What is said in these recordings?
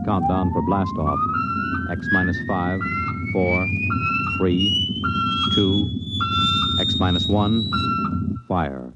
countdown for blast-off. X minus 5, 4, 3, 2, X minus 1, fire.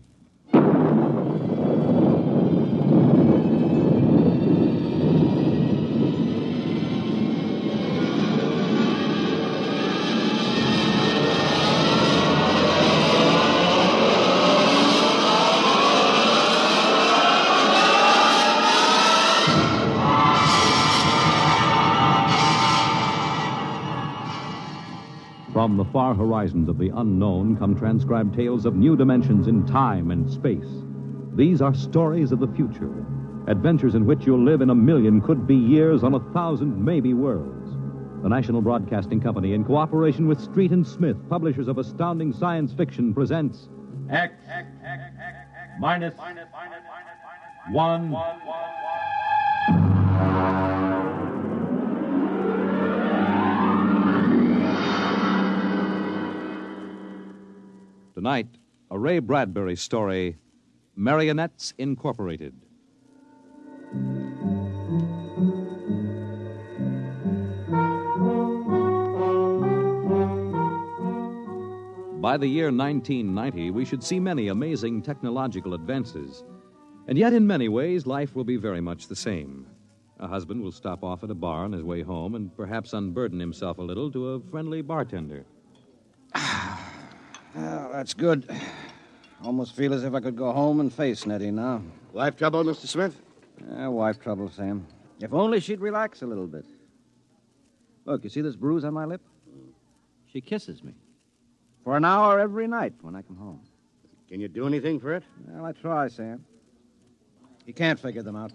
From the far horizons of the unknown come transcribed tales of new dimensions in time and space. These are stories of the future, adventures in which you'll live in a million could-be years on 1,000 maybe worlds. The National Broadcasting Company, in cooperation with Street and Smith, publishers of astounding science fiction, presents X minus 1. Tonight, a Ray Bradbury story, Marionettes Incorporated. By the year 1990, we should see many amazing technological advances. And yet, in many ways, life will be very much the same. A husband will stop off at a bar on his way home and perhaps unburden himself a little to a friendly bartender. Well, that's good. Almost feel as if I could go home and face Nettie now. Wife trouble, Mr. Smith? Wife trouble, Sam. If only she'd relax a little bit. Look, you see this bruise on my lip? She kisses me. For an hour every night when I come home. Can you do anything for it? Well, I try, Sam. You can't figure them out.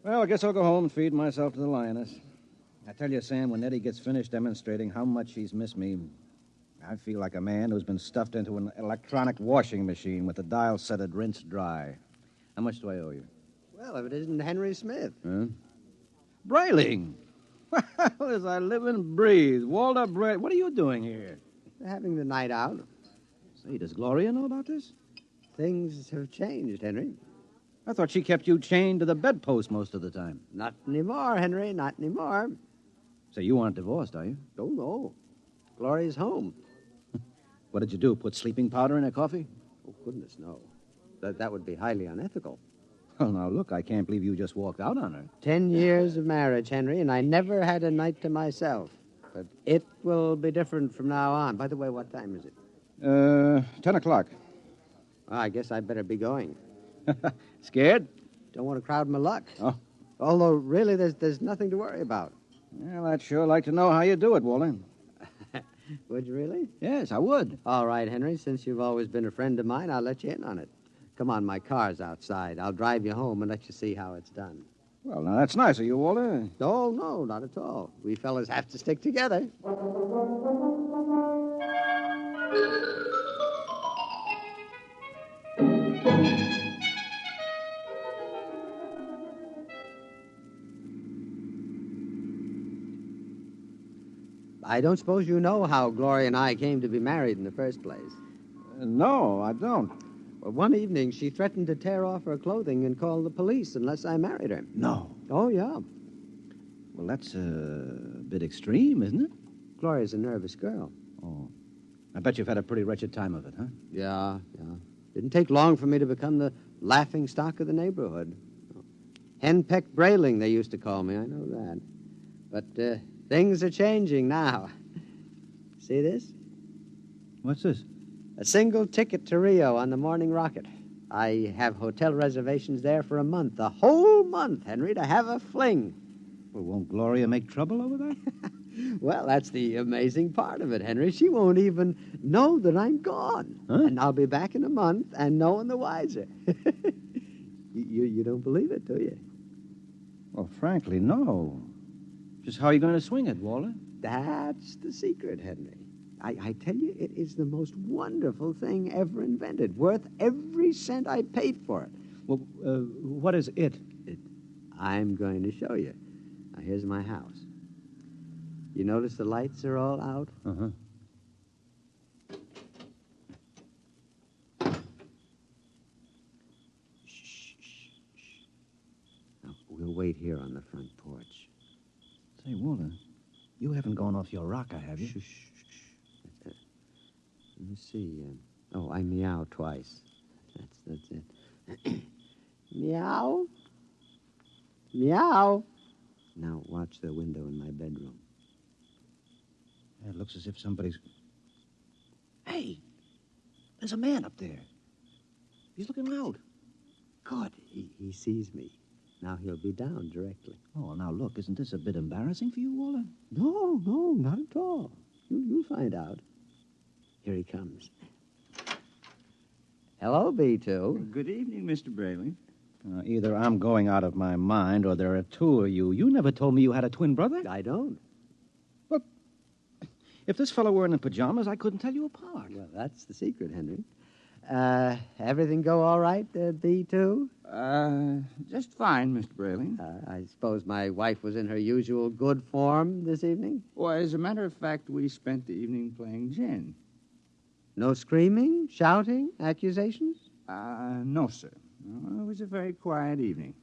Well, I guess I'll go home and feed myself to the lioness. I tell you, Sam, when Nettie gets finished demonstrating how much she's missed me, I feel like a man who's been stuffed into an electronic washing machine with the dial set at rinse dry. How much do I owe you? Well, if it isn't Henry Smith. Huh? Brayling! Well, as I live and breathe. Walter Brayling. What are you doing here? They're having the night out. Say, does Gloria know about this? Things have changed, Henry. I thought she kept you chained to the bedpost most of the time. Not anymore, Henry, not anymore. So you aren't divorced, are you? Oh, no. Gloria's home. What did you do, put sleeping powder in her coffee? Oh, goodness, no. That would be highly unethical. Well, now, look, I can't believe you just walked out on her. 10 years of marriage, Henry, and I never had a night to myself. But it will be different from now on. By the way, what time is it? 10 o'clock. Well, I guess I'd better be going. Scared? Don't want to crowd my luck. Oh. Although, really, there's nothing to worry about. Well, I'd sure like to know how you do it, Walter. Would you really? Yes, I would. All right, Henry, since you've always been a friend of mine, I'll let you in on it. Come on, my car's outside. I'll drive you home and let you see how it's done. Well, now, that's nice of you, Walter. Oh, no, not at all. We fellas have to stick together. I don't suppose you know how Gloria and I came to be married in the first place. No, I don't. Well, one evening, she threatened to tear off her clothing and call the police unless I married her. No. Oh, yeah. Well, that's a bit extreme, isn't it? Gloria's a nervous girl. Oh. I bet you've had a pretty wretched time of it, huh? Yeah. Didn't take long for me to become the laughing stock of the neighborhood. Henpeck Brayling, they used to call me, I know that. But things are changing now. See this? What's this? A single ticket to Rio on the morning rocket. I have hotel reservations there for a month. A whole month, Henry, to have a fling. Well, won't Gloria make trouble over there? Well, that's the amazing part of it, Henry. She won't even know that I'm gone. Huh? And I'll be back in a month and no one the wiser. You don't believe it, do you? Well, frankly, no. Just how are you going to swing it, Walter? That's the secret, Henry. I tell you, it is the most wonderful thing ever invented, worth every cent I paid for it. Well, what is it? I'm going to show you. Now, here's my house. You notice the lights are all out? Uh-huh. Now, we'll wait here on the front porch. Say, Walter, you haven't gone off your rocker, have you? Shh, shh, shh. Let me see. I meow twice. That's it. Meow. Meow. Now watch the window in my bedroom. Yeah, it looks as if somebody's... Hey, there's a man up there. He's looking out. Good. He sees me. Now he'll be down directly. Oh, now look, isn't this a bit embarrassing for you, Walter? No, not at all. You'll find out. Here he comes. Hello, B2. Good evening, Mr. Braley. Either I'm going out of my mind or there are two of you. You never told me you had a twin brother. I don't. Well, if this fellow weren't in pajamas, I couldn't tell you apart. Well, that's the secret, Henry. Everything go all right, B2? Just fine, Mr. Braley. I suppose my wife was in her usual good form this evening? Well, as a matter of fact, we spent the evening playing gin. No screaming, shouting, accusations? No, sir. No, it was a very quiet evening.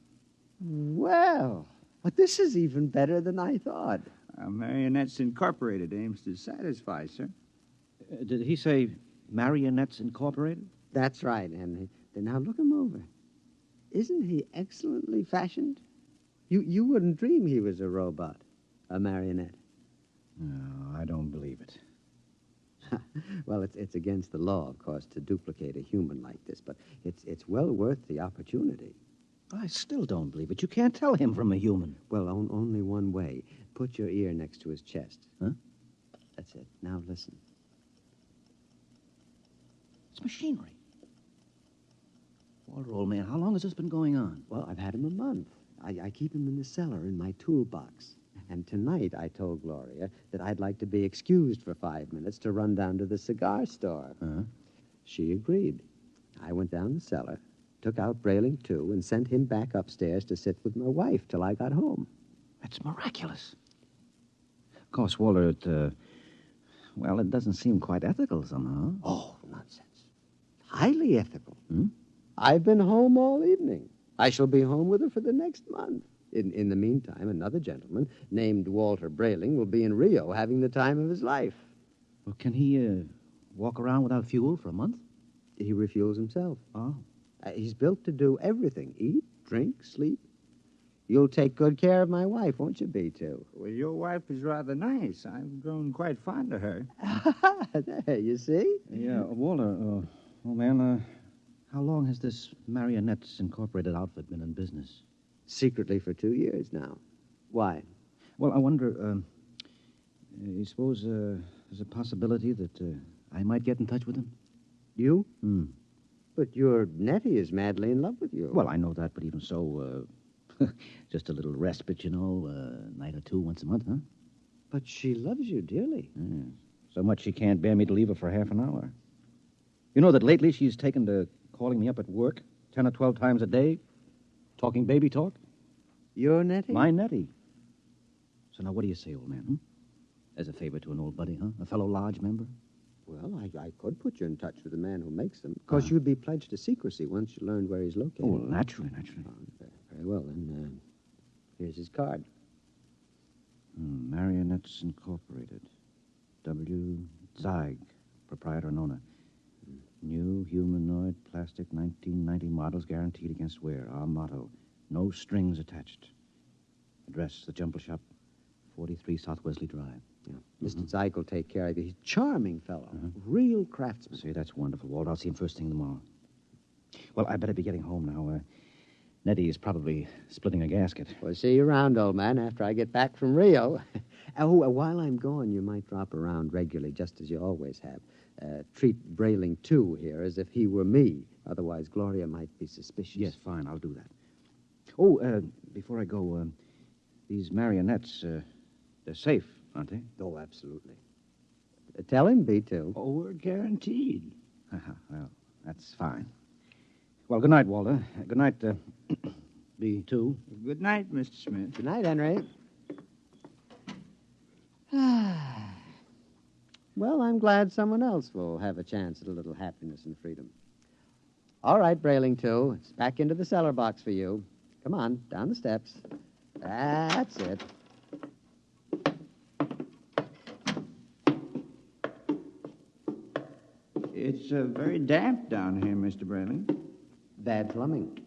Well, but this is even better than I thought. Marionettes Incorporated aims to satisfy, sir. Did he say Marionettes Incorporated? That's right, Henry. Now look him over. Isn't he excellently fashioned? You wouldn't dream he was a robot, a marionette. No, I don't believe it. Well, it's against the law, of course, to duplicate a human like this, but it's well worth the opportunity. I still don't believe it. You can't tell him from a human. Well, only one way. Put your ear next to his chest. Huh? That's it. Now listen. It's machinery. Walter, old man, how long has this been going on? Well, I've had him a month. I keep him in the cellar in my toolbox. And tonight I told Gloria that I'd like to be excused for 5 minutes to run down to the cigar store. Uh-huh. She agreed. I went down the cellar, took out Brayling, too, and sent him back upstairs to sit with my wife till I got home. That's miraculous. Of course, Walter, it doesn't seem quite ethical somehow. Oh, nonsense. Highly ethical. Hmm? I've been home all evening. I shall be home with her for the next month. In the meantime, another gentleman named Walter Brayling will be in Rio having the time of his life. Well, can he walk around without fuel for a month? He refuels himself. Oh. He's built to do everything. Eat, drink, sleep. You'll take good care of my wife, won't you, B2? Well, your wife is rather nice. I've grown quite fond of her. There, you see? Yeah, Walter, old man, how long has this Marionettes Incorporated outfit been in business? Secretly for 2 years now. Why? Well, I wonder, you suppose there's a possibility that I might get in touch with him? You? Hmm. But your Nettie is madly in love with you. Well, I know that, but even so, just a little respite, a night or two once a month, huh? But she loves you dearly. Yeah. So much she can't bear me to leave her for half an hour. You know that lately she's taken to calling me up at work 10 or 12 times a day, talking baby talk? Your Nettie? My Nettie. So now what do you say, old man, As a favor to an old buddy, huh? A fellow lodge member? Well, I could put you in touch with the man who makes them. Of course, you'd be pledged to secrecy once you learned where he's located. Oh, well, naturally. Very well, then. Here's his card. Marionettes Incorporated. W. Zeig, proprietor and owner. New humanoid plastic 1990 models guaranteed against wear. Our motto, no strings attached. Address, the Jumble Shop, 43 South Wesley Drive. Yeah. Mr. Zeig will take care of you. He's a charming fellow. Real craftsman. Say, that's wonderful, Walt. I'll see him first thing tomorrow. Well, I better be getting home now. Nettie is probably splitting a gasket. We'll see you around, old man, after I get back from Rio. While I'm gone, you might drop around regularly, just as you always have. Treat Brayling, too, here, as if he were me. Otherwise, Gloria might be suspicious. Yes, fine, I'll do that. Oh, before I go, these marionettes, they're safe, aren't they? Oh, absolutely. Tell him, B2. Oh, we're guaranteed. Well, that's fine. Well, good night, Walter. Good night, B2. Good night, Mr. Smith. Good night, Henry. Well, I'm glad someone else will have a chance at a little happiness and freedom. All right, Brayling, too. It's back into the cellar box for you. Come on, down the steps. That's it. It's very damp down here, Mr. Brayling. Bad plumbing.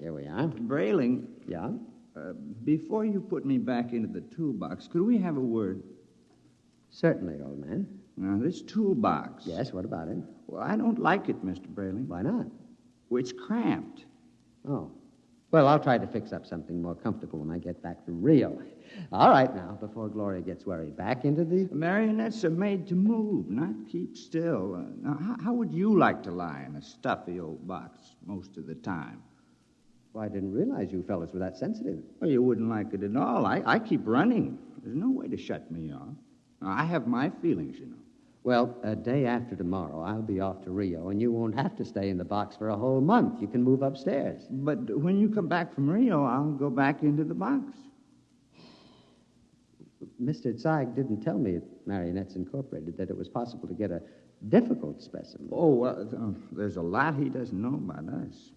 Here we are. Brayling, Yeah? before you put me back into the toolbox, could we have a word? Certainly, old man. Now, this toolbox. Yes, what about it? Well, I don't like it, Mr. Brayling. Why not? Well, it's cramped. Oh. Well, I'll try to fix up something more comfortable when I get back from Rio. All right, now, before Gloria gets worried. Back into the... Marionettes are made to move, not keep still. Now, how would you like to lie in a stuffy old box most of the time? Well, I didn't realize you fellas were that sensitive. Well, you wouldn't like it at all. I keep running. There's no way to shut me off. Now, I have my feelings, you know. Well, a day after tomorrow, I'll be off to Rio, and you won't have to stay in the box for a whole month. You can move upstairs. But when you come back from Rio, I'll go back into the box. Mr. Zeig didn't tell me at Marionettes Incorporated that it was possible to get a difficult specimen. Oh, well, there's a lot he doesn't know about us.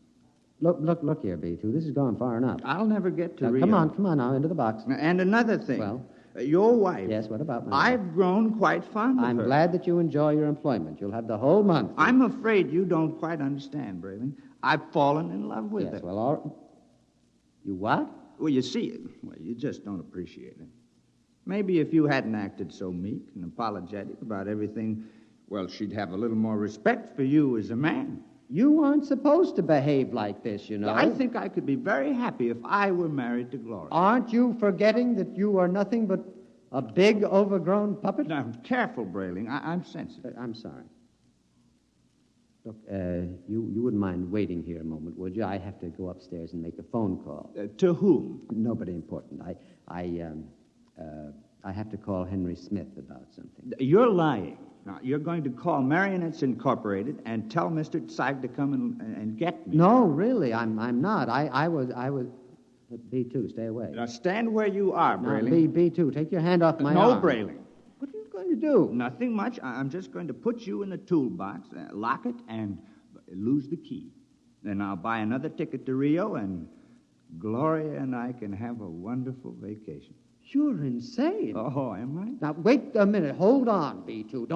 Look here, B2. This has gone far enough. I'll never get to Now, Rio. come on now, into the box. And another thing. Well? Your wife. Yes, what about my wife? I've grown quite fond of her. I'm glad that you enjoy your employment. You'll have the whole month. I'm afraid you don't quite understand, Brayling. I've fallen in love with her. Yes, well, all... You what? Well, you see, you just don't appreciate it. Maybe if you hadn't acted so meek and apologetic about everything, well, she'd have a little more respect for you as a man. You aren't supposed to behave like this, you know. I think I could be very happy if I were married to Gloria. Aren't you forgetting that you are nothing but a big, overgrown puppet? Now, careful, Brayling. I'm sensitive. I'm sorry. Look, you wouldn't mind waiting here a moment, would you? I have to go upstairs and make a phone call. To whom? Nobody important. I have to call Henry Smith about something. You're lying. Now, you're going to call Marionettes Incorporated and tell Mr. Zeig to come and get me. No, really, I'm not. I was... B2, stay away. Now, stand where you are, Brayling. No, B2, take your hand off my No, arm. Brayling. What are you going to do? Nothing much. I'm just going to put you in the toolbox, lock it, and lose the key. Then I'll buy another ticket to Rio, and Gloria and I can have a wonderful vacation. You're insane. Oh, am I? Now, wait a minute. Hold on, B2.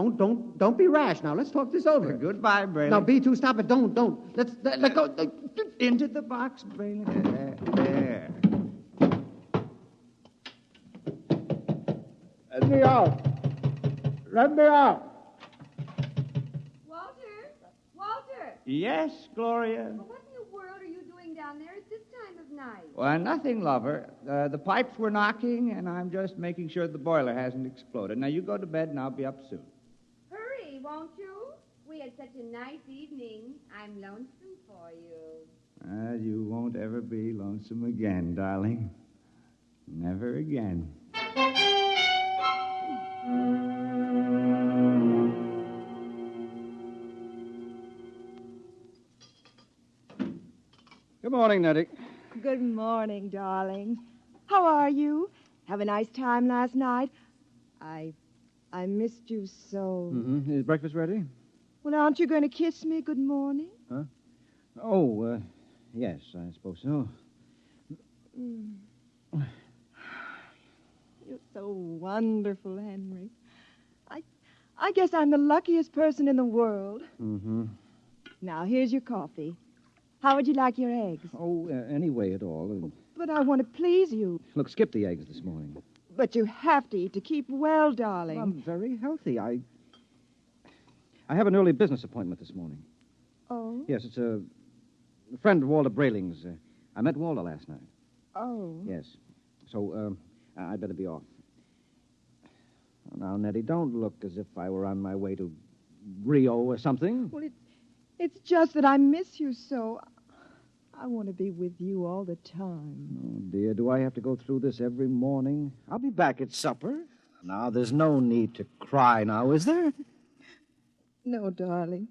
Don't be rash. Now, let's talk this over. Goodbye, Brayling. Now, B2, stop it. Don't. Let go. Into the box, Brayling. There. Let me out. Let me out. Walter! Yes, Gloria? Well, what in the world are you doing down there at this time of night? Well, nothing, lover. The pipes were knocking, and I'm just making sure the boiler hasn't exploded. Now, you go to bed, and I'll be up soon. Hurry, won't you? We had such a nice evening. I'm lonesome for you. You won't ever be lonesome again, darling. Never again. Good morning, Nettie. Good morning, darling. How are you? Have a nice time last night? I missed you so. Mm-hmm. Is breakfast ready? Well, aren't you going to kiss me good morning? Huh? Oh, yes, I suppose so. You're so wonderful, Henry. I guess I'm the luckiest person in the world. Mm-hmm. Now, here's your coffee. How would you like your eggs? Oh, any way at all. But I want to please you. Look, skip the eggs this morning. But you have to eat to keep well, darling. I'm very healthy. I have an early business appointment this morning. Oh? Yes, it's a friend of Walter Brayling's. I met Walter last night. Oh. Yes. So, I'd better be off. Now, Nettie, don't look as if I were on my way to Rio or something. Well, it's just that I miss you so. I want to be with you all the time. Oh, dear, do I have to go through this every morning? I'll be back at supper. Now, there's no need to cry now, is there? No, darling.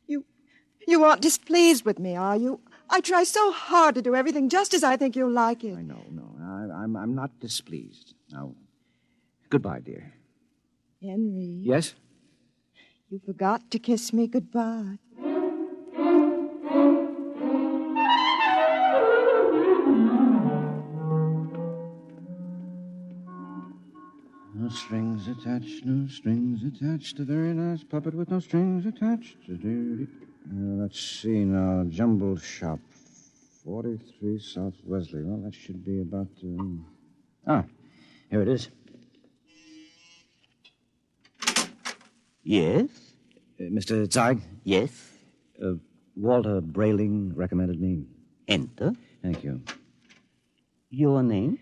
You aren't displeased with me, are you? I try so hard to do everything just as I think you'll like it. I know, no. I'm not displeased. Now, goodbye, dear. Henry. Yes? You forgot to kiss me goodbye. No strings attached, no strings attached. A very nice puppet with no strings attached. Let's see now. Jumble Shop, 43 South Wesley. Well, that should be about... here it is. Yes? Mr. Zeig? Yes? Walter Brayling recommended me. Enter. Thank you. Your name?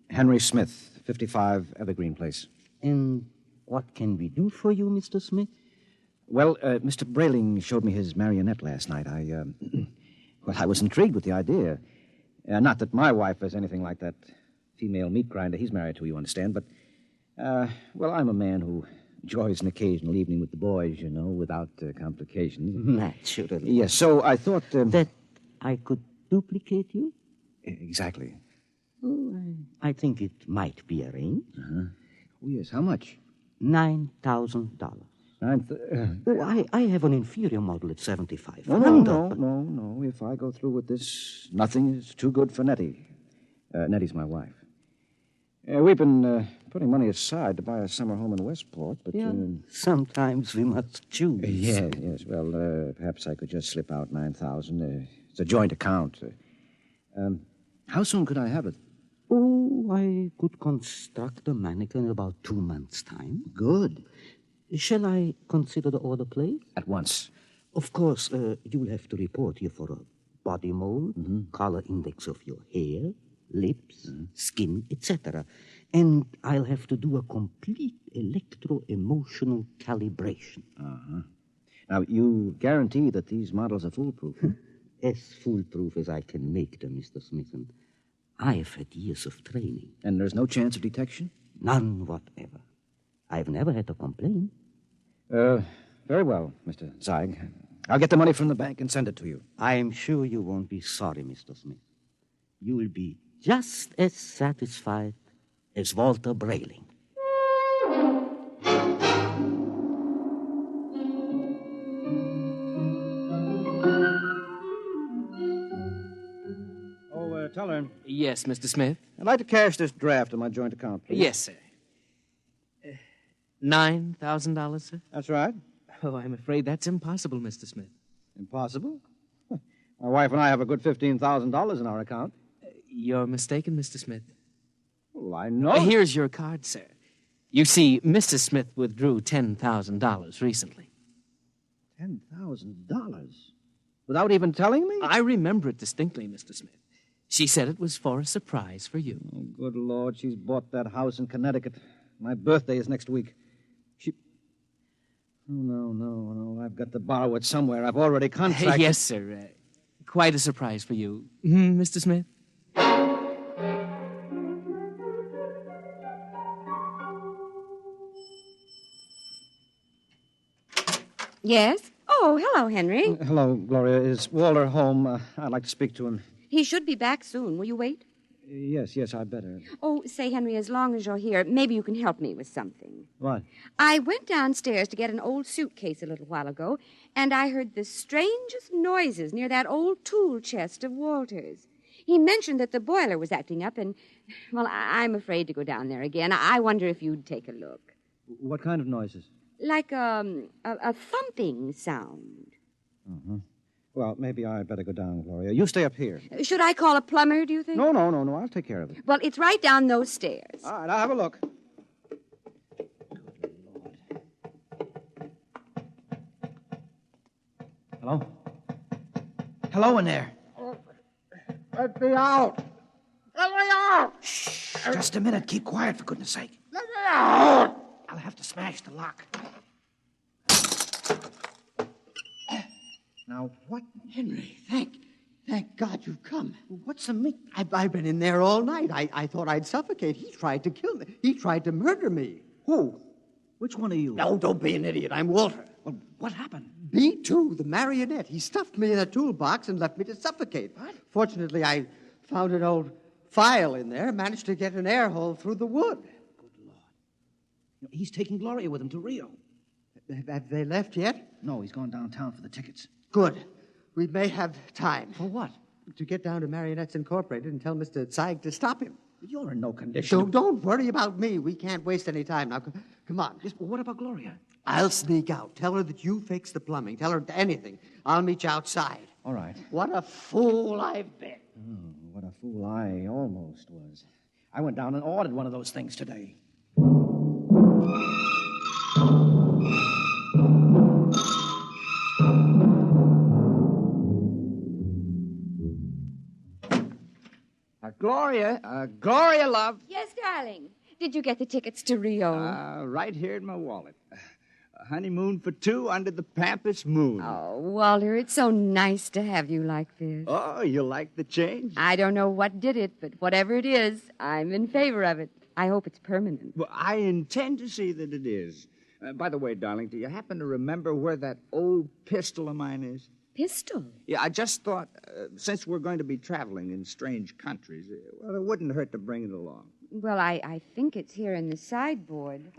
Henry Smith, 55 Evergreen Place. And what can we do for you, Mr. Smith? Well, Mr. Brayling showed me his marionette last night. I was intrigued with the idea. Not that my wife is anything like that female meat grinder he's married to, you understand, but, I'm a man who enjoys an occasional evening with the boys, you know, without complications. Naturally. Yes, so I thought... that I could duplicate you? Exactly. Oh, I think it might be arranged. Uh-huh. Oh, yes, how much? $9,000. I have an inferior model at $7,500. No. If I go through with this, nothing is too good for Nettie. Nettie's my wife. We've been putting money aside to buy a summer home in Westport, but... sometimes we must choose. Yes. Well, perhaps I could just slip out $9,000. It's a joint account. How soon could I have it? Oh, I could construct a mannequin in about 2 months' time. Good. Shall I consider the order placed? At once. Of course, you'll have to report here for a body mold, color index of your hair, lips, skin, etc. And I'll have to do a complete electro-emotional calibration. Uh-huh. Now, you guarantee that these models are foolproof? As foolproof as I can make them, Mr. Smithson. I've had years of training. And there's no chance of detection? None whatever. I've never had a complaint. Very well, Mr. Zeig. I'll get the money from the bank and send it to you. I'm sure you won't be sorry, Mr. Smith. You'll be just as satisfied as Walter Brayling. Teller. Yes, Mr. Smith? I'd like to cash this draft on my joint account, please. Yes, sir. $9,000, sir? That's right. Oh, I'm afraid that's impossible, Mr. Smith. Impossible? My wife and I have a good $15,000 in our account. You're mistaken, Mr. Smith. Well, I know. Here's your card, sir. You see, Mrs. Smith withdrew $10,000 recently. $10,000? Without even telling me? I remember it distinctly, Mr. Smith. She said it was for a surprise for you. Oh, good Lord, she's bought that house in Connecticut. My birthday is next week. Oh, no. I've got to borrow it somewhere. I've already contracted... Yes, sir. Quite a surprise for you. Mr. Smith? Yes? Oh, hello, Henry. Hello, Gloria. Is Walter home? I'd like to speak to him. He should be back soon. Will you wait? Yes, I'd better. Oh, say, Henry, as long as you're here, maybe you can help me with something. What? I went downstairs to get an old suitcase a little while ago, and I heard the strangest noises near that old tool chest of Walter's. He mentioned that the boiler was acting up, and, well, I'm afraid to go down there again. I wonder if you'd take a look. What kind of noises? Like a thumping sound. Uh-huh. Well, maybe I'd better go down, Gloria. You stay up here. Should I call a plumber, do you think? No. I'll take care of it. Well, it's right down those stairs. All right, I'll have a look. Hello? Hello in there. Let me out. Let me out. Shh, just a minute. Keep quiet, for goodness sake. Let me out. I'll have to smash the lock. Now, what? Henry, thank God you've come. What's the meat? I've been in there all night. I thought I'd suffocate. He tried to kill me. He tried to murder me. Who? Which one are you? No, don't be an idiot. I'm Walter. Well, what happened? B2, the marionette. He stuffed me in a toolbox and left me to suffocate. What? Fortunately, I found an old file in there, managed to get an air hole through the wood. Good Lord. He's taking Gloria with him to Rio. Have they left yet? No, he's gone downtown for the tickets. Good. We may have time. For what? To get down to Marionettes Incorporated and tell Mr. Zeig to stop him. You're in no condition. Don't worry about me. We can't waste any time. Now, come on. Yes, but what about Gloria? I'll sneak out. Tell her that you fixed the plumbing. Tell her anything. I'll meet you outside. All right. What a fool I've been. Oh, what a fool I almost was. I went down and ordered one of those things today. Gloria, love. Yes, darling. Did you get the tickets to Rio? Right here in my wallet. A honeymoon for two under the Pampas moon. Oh, Walter, it's so nice to have you like this. Oh, you like the change? I don't know what did it, but whatever it is, I'm in favor of it. I hope it's permanent. Well, I intend to see that it is. By the way, darling, do you happen to remember where that old pistol of mine is? Pistol? Yeah, I just thought, since we're going to be traveling in strange countries, well, it wouldn't hurt to bring it along. Well, I think it's here in the sideboard.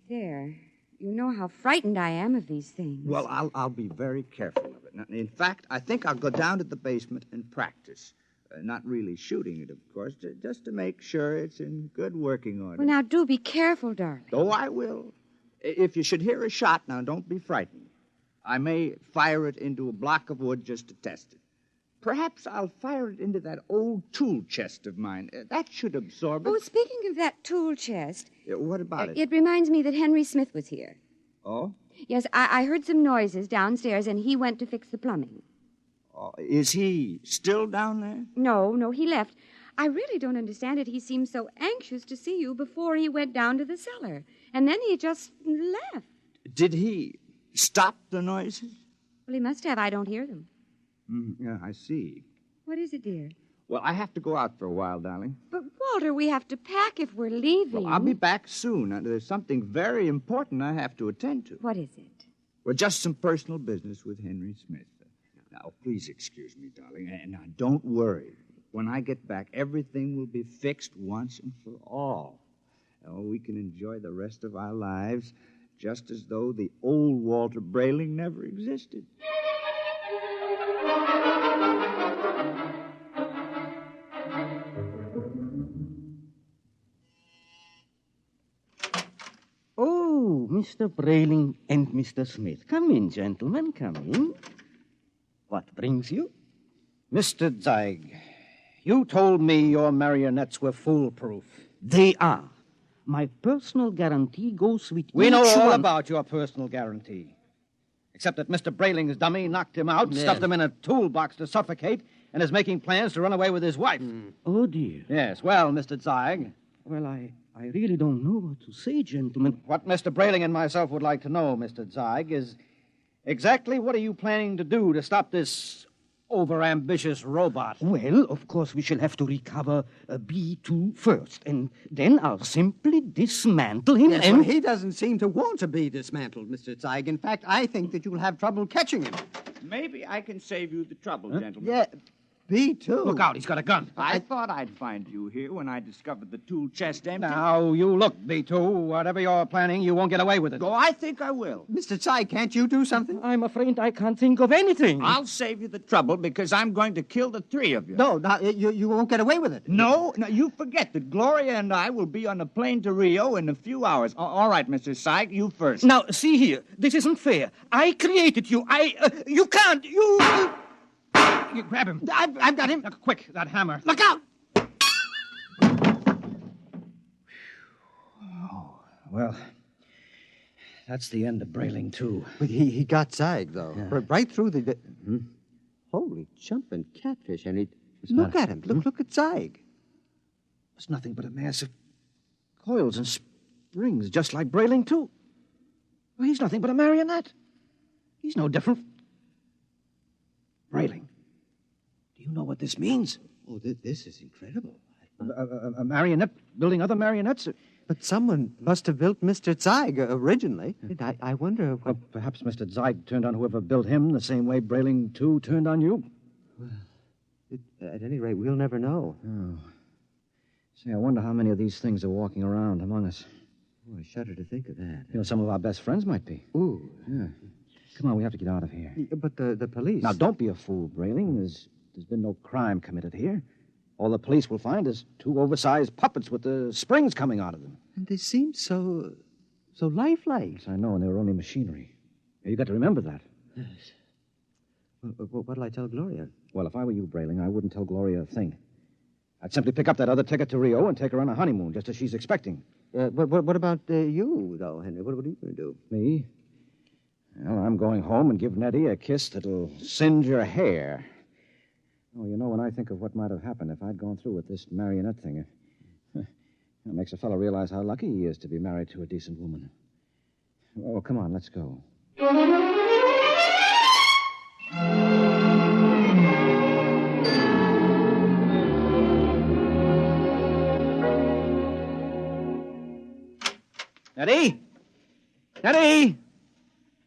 There. You know how frightened I am of these things. Well, I'll be very careful of it. Now, in fact, I think I'll go down to the basement and practice. Not really shooting it, of course, just to make sure it's in good working order. Well, now, do be careful, darling. Oh, I will. If you should hear a shot, now, don't be frightened. I may fire it into a block of wood just to test it. Perhaps I'll fire it into that old tool chest of mine. That should absorb it. Oh, speaking of that tool chest... What about it? It reminds me that Henry Smith was here. Oh? Yes, I heard some noises downstairs, and he went to fix the plumbing. Oh, is he still down there? No, he left. I really don't understand it. He seemed so anxious to see you before he went down to the cellar. And then he just left. Did he stop the noises? Well, he must have. I don't hear them. Yeah, I see. What is it, dear? Well, I have to go out for a while, darling. But, Walter, we have to pack if we're leaving. Well, I'll be back soon. There's something very important I have to attend to. What is it? Well, just some personal business with Henry Smith. Now, please excuse me, darling. And now, don't worry. When I get back, everything will be fixed once and for all. Oh, we can enjoy the rest of our lives just as though the old Walter Brayling never existed. Oh, Mr. Brayling and Mr. Smith. Come in, gentlemen, come in. What brings you? Mr. Zeig, you told me your marionettes were foolproof. They are. My personal guarantee goes with We each know all one. about your personal guarantee. Except that Mr. Brayling's dummy knocked him out, stuffed him in a toolbox to suffocate, and is making plans to run away with his wife. Oh, dear. Yes, well, Mr. Zeig. Well, I really don't know what to say, gentlemen. What Mr. Brayling and myself would like to know, Mr. Zeig, is exactly what are you planning to do to stop this overambitious robot? Well, of course, we shall have to recover B2 first, and then I'll simply dismantle him Yes, and... well, he doesn't seem to want to be dismantled, Mr. Zeig. In fact, I think that you'll have trouble catching him. Maybe I can save you the trouble, gentlemen. Yeah, B2. Look out, he's got a gun. I thought I'd find you here when I discovered the tool chest empty. Now, you look, B2. Whatever you're planning, you won't get away with it. Oh, I think I will. Mr. Zeig, can't you do something? I'm afraid I can't think of anything. I'll save you the trouble because I'm going to kill the three of you. No, you won't get away with it. No, you forget that Gloria and I will be on a plane to Rio in a few hours. All right, Mr. Zeig, you first. Now, see here. This isn't fair. I created you. You can't. You grab him. I've got him. Now, quick, that hammer. Look out! Oh, well, that's the end of Brayling, too. But he got Zeig, though. Yeah. Right through the... Holy jumping catfish. And look at him. Look at Zeig. It's nothing but a mass of coils and springs, just like Brayling, too. Well, he's nothing but a marionette. He's no different. Brayling, do you know what this means? Oh, this is incredible. A marionette building other marionettes? But someone must have built Mr. Zeig originally. I wonder what... Well, perhaps Mr. Zeig turned on whoever built him the same way Brayling, too, turned on you. Well, at any rate, we'll never know. Oh. Say, I wonder how many of these things are walking around among us. Oh, I shudder to think of that. You know, some of our best friends might be. Ooh. Yeah. Come on, we have to get out of here. But the police... Now, don't be a fool, Brayling. There's been no crime committed here. All the police will find is 2 oversized puppets with the springs coming out of them. And they seemed so lifelike. Yes, I know, and they were only machinery. You got to remember that. Yes. What'll I tell Gloria? Well, if I were you, Brayling, I wouldn't tell Gloria a thing. I'd simply pick up that other ticket to Rio and take her on a honeymoon, just as she's expecting. But what about you, though, Henry? What are you going to do? Me? Well, I'm going home and give Nettie a kiss that'll singe her hair. Oh, you know, when I think of what might have happened if I'd gone through with this marionette thing, it makes a fellow realize how lucky he is to be married to a decent woman. Oh, come on, let's go. Nettie? Nettie?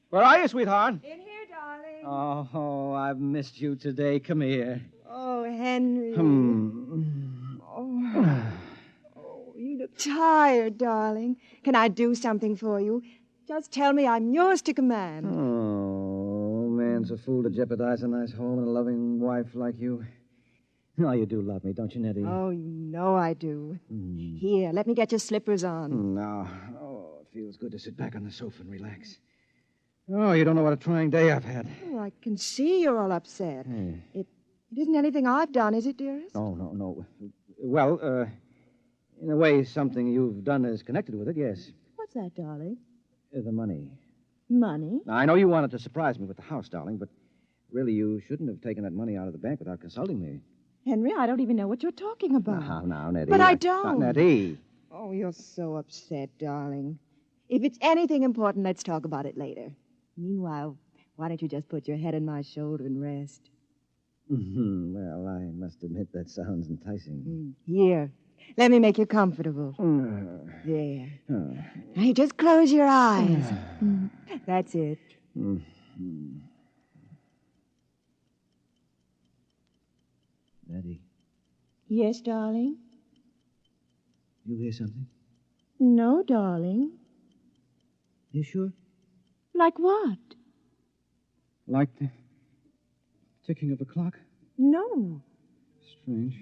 Where are you, sweetheart? In here, darling. Oh, I've missed you today. Come here. Oh, Henry. Hmm. Oh, you look tired, darling. Can I do something for you? Just tell me I'm yours to command. Oh, man's a fool to jeopardize a nice home and a loving wife like you. Oh, you do love me, don't you, Nettie? Oh, you know I do. Here, let me get your slippers on. No. Oh, it feels good to sit back on the sofa and relax. Oh, you don't know what a trying day I've had. Oh, I can see you're all upset. It isn't anything I've done, is it, dearest? Oh, no. Well, in a way, something you've done is connected with it, yes. What's that, darling? The money. Money? Now, I know you wanted to surprise me with the house, darling, but really you shouldn't have taken that money out of the bank without consulting me. Henry, I don't even know what you're talking about. Now, Nettie. But I don't. Nettie. Oh, you're so upset, darling. If it's anything important, let's talk about it later. Meanwhile, why don't you just put your head on my shoulder and rest? Well, I must admit that sounds enticing. Here, let me make you comfortable. There. Now, you just close your eyes. That's it. Nettie, Yes, darling? you hear something? No, darling. You sure? Like what? Like the ticking of a clock? No. Strange.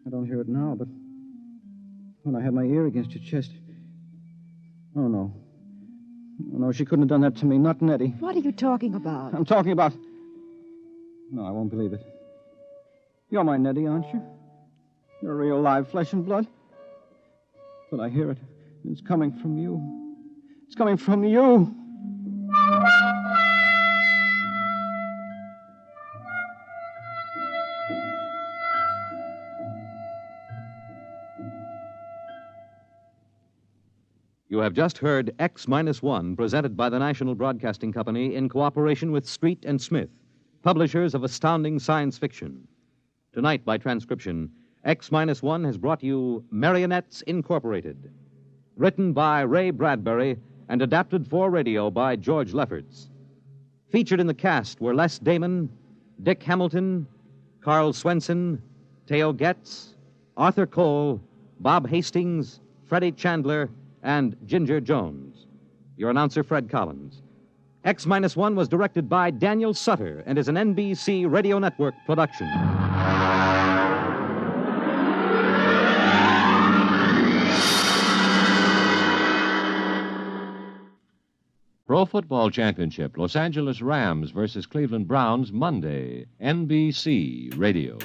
I don't hear it now, but when I had my ear against your chest... Oh, no. Oh, no, she couldn't have done that to me. Not Nettie. What are you talking about? I'm talking about... No, I won't believe it. You're my Nettie, aren't you? You're real live flesh and blood. But I hear it. It's coming from you. It's coming from you. You have just heard X-1, presented by the National Broadcasting Company in cooperation with Street and Smith, publishers of astounding science fiction. Tonight, by transcription, X-1 has brought you Marionettes Incorporated, written by Ray Bradbury and adapted for radio by George Lefferts. Featured in the cast were Les Damon, Dick Hamilton, Carl Swenson, Theo Getz, Arthur Cole, Bob Hastings, Freddie Chandler, and Ginger Jones. Your announcer, Fred Collins. X-1 was directed by Daniel Sutter and is an NBC Radio Network production. Pro Football Championship, Los Angeles Rams versus Cleveland Browns, Monday, NBC Radio.